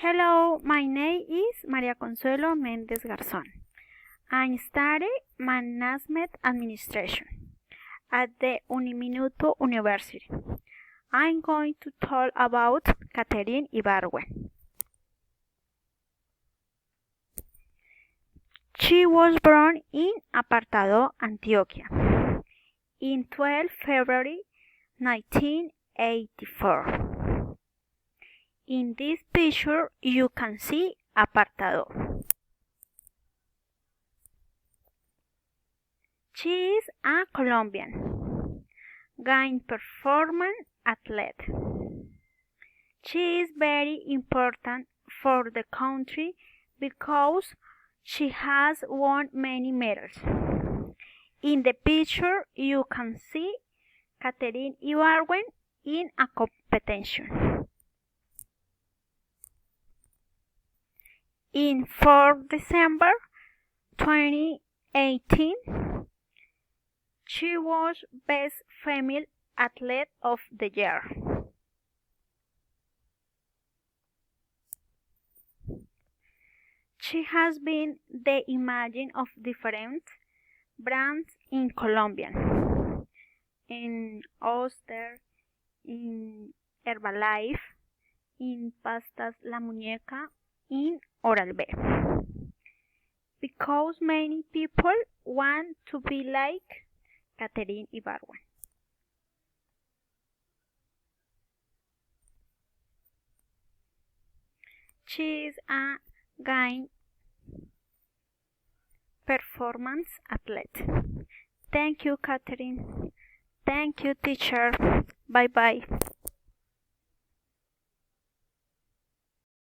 Hello, my name is María Consuelo Méndez Garzón. I study Management Administration at the Uniminuto University. I'm going to talk about Catherine Ibargüen. She was born in Apartado, Antioquia, in 12 February 1984. In this picture, you can see Apartado. She is a Colombian game performance athlete. She is very important for the country because she has won many medals. In the picture, you can see Catherine Ibargüen in a competition. In 4 December 2018, she was Best Female Athlete of the Year. She has been the image of different brands in Colombia, in Oster, in Herbalife, in Pastas La Muñeca, in Oral-B. Because many people want to be like Catherine Ibargüen. She is a game performance athlete. Thank you, Catherine. Thank you, teacher. Bye-bye.